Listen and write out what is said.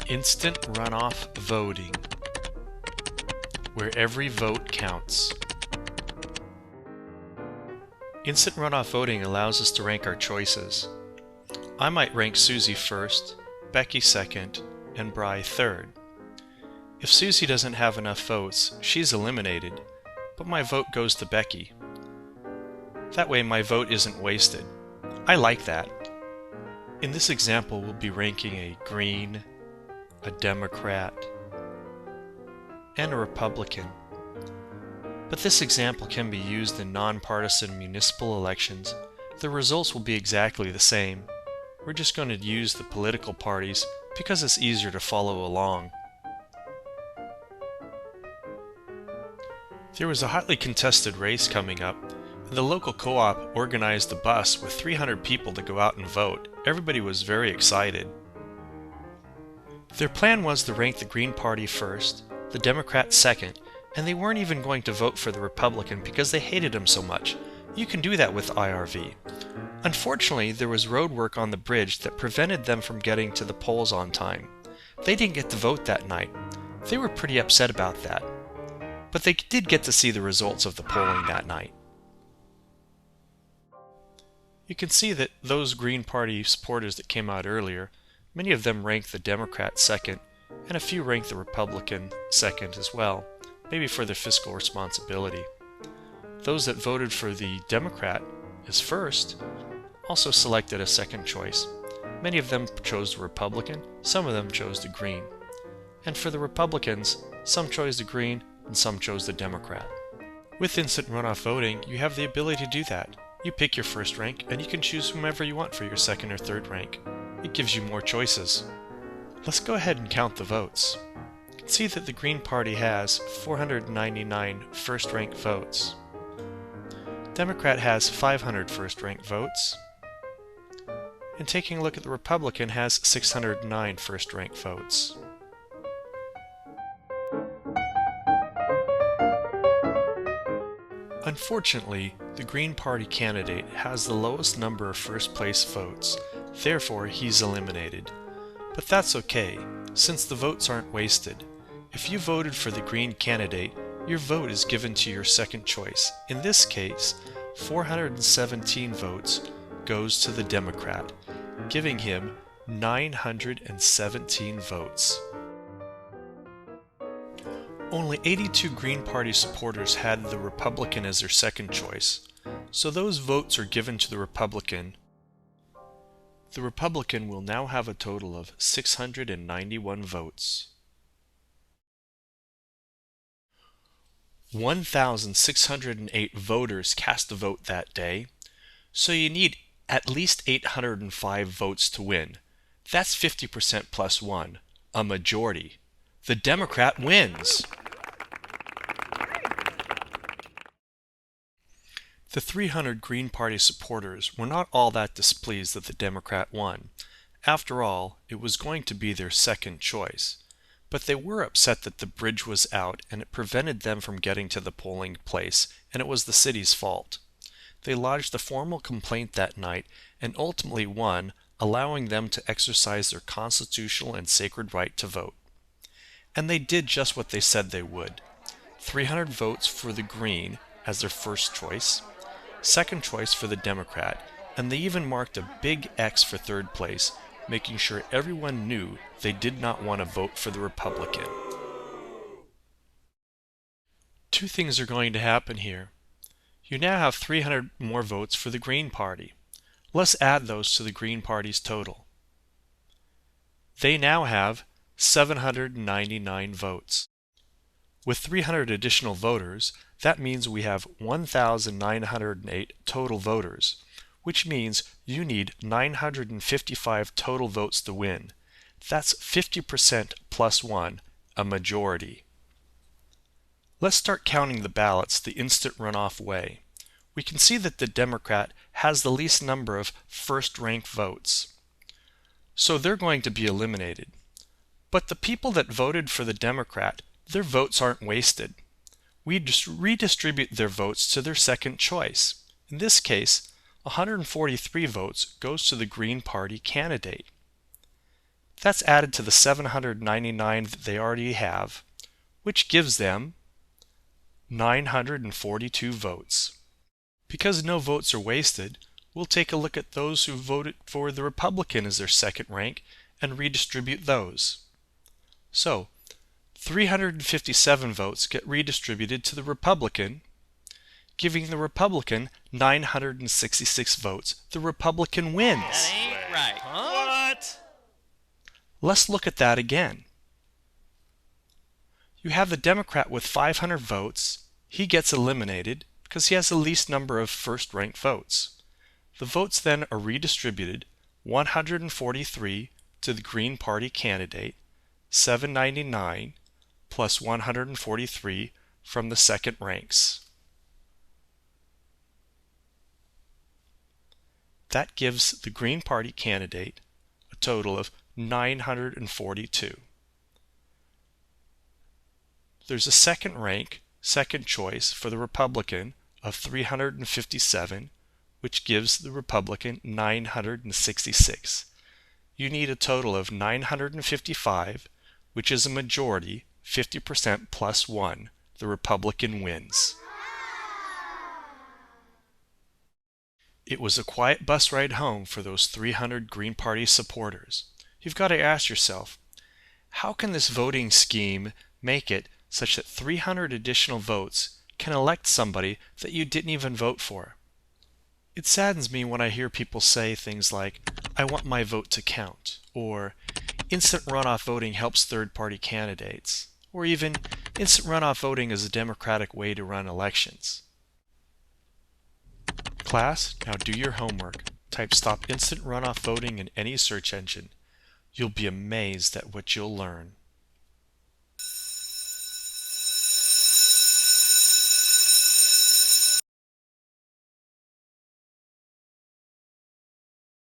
Instant Runoff Voting, where every vote counts. Instant runoff voting allows us to rank our choices. I might rank Susie first, Becky second, and Bri third. If Susie doesn't have enough votes, she's eliminated, but my vote goes to Becky. That way my vote isn't wasted. I like that. In this example, we'll be ranking a Green, a Democrat, and a Republican. But this example can be used in nonpartisan municipal elections. The results will be exactly the same. We're just going to use the political parties because it's easier to follow along. There was a hotly contested race coming up, and the local co-op organized a bus with 300 people to go out and vote. Everybody was very excited. Their plan was to rank the Green Party first, the Democrat second, and they weren't even going to vote for the Republican because they hated him so much. You can do that with IRV. Unfortunately, there was road work on the bridge that prevented them from getting to the polls on time. They didn't get to vote that night. They were pretty upset about that. But they did get to see the results of the polling that night. You can see that those Green Party supporters that came out earlier, many of them ranked the Democrat second, and a few ranked the Republican second as well, maybe for their fiscal responsibility. Those that voted for the Democrat as first also selected a second choice. Many of them chose the Republican, some of them chose the Green. And for the Republicans, some chose the Green and some chose the Democrat. With instant runoff voting, you have the ability to do that. You pick your first rank and you can choose whomever you want for your second or third rank. It gives you more choices. Let's go ahead and count the votes. You can see that the Green Party has 499 first-rank votes. Democrat has 500 first-rank votes. And taking a look at the Republican has 609 first-rank votes. Unfortunately, the Green Party candidate has the lowest number of first-place votes, therefore he's eliminated. But that's okay, since the votes aren't wasted. If you voted for the Green candidate, your vote is given to your second choice. In this case, 417 votes goes to the Democrat, giving him 917 votes. Only 82 Green Party supporters had the Republican as their second choice, so those votes are given to the Republican. The Republican will now have a total of 691 votes. 1,608 voters cast a vote that day, so you need at least 805 votes to win. That's 50% plus 1, a majority. The Democrat wins! The 300 Green Party supporters were not all that displeased that the Democrat won. After all, it was going to be their second choice. But they were upset that the bridge was out and it prevented them from getting to the polling place, and it was the city's fault. They lodged a formal complaint that night and ultimately won, allowing them to exercise their constitutional and sacred right to vote. And they did just what they said they would. 300 votes for the Green as their first choice, second choice for the Democrat, and they even marked a big X for third place, making sure everyone knew they did not want to vote for the Republican. Two things are going to happen here. You now have 300 more votes for the Green Party. Let's add those to the Green Party's total. They now have 799 votes. With 300 additional voters, that means we have 1,908 total voters, which means you need 955 total votes to win. That's 50% plus 1, a majority. Let's start counting the ballots the instant runoff way. We can see that the Democrat has the least number of first-rank votes, so they're going to be eliminated. But the people that voted for the Democrat, their votes aren't wasted. We just redistribute their votes to their second choice. In this case, 143 votes goes to the Green Party candidate. That's added to the 799 that they already have, which gives them 942 votes. Because no votes are wasted, we'll take a look at those who voted for the Republican as their second rank and redistribute those. So, 357 votes get redistributed to the Republican, giving the Republican 966 votes. The Republican wins. That ain't right. Huh? What? Let's look at that again. You have the Democrat with 500 votes. He gets eliminated because he has the least number of first-ranked votes. The votes then are redistributed, 143 to the Green Party candidate, 799 plus 143 from the second ranks. That gives the Green Party candidate a total of 942. There's a second rank, second choice for the Republican of 357, which gives the Republican 966. You need a total of 955, which is a majority, 50% plus 1. The Republican wins. It was a quiet bus ride home for those 300 Green Party supporters. You've got to ask yourself, how can this voting scheme make it such that 300 additional votes can elect somebody that you didn't even vote for? It saddens me when I hear people say things like, "I want my vote to count," or "Instant runoff voting helps third-party candidates," or even "Instant runoff voting is a democratic way to run elections." Class, now do your homework. Type "Stop Instant Runoff Voting" in any search engine. You'll be amazed at what you'll learn.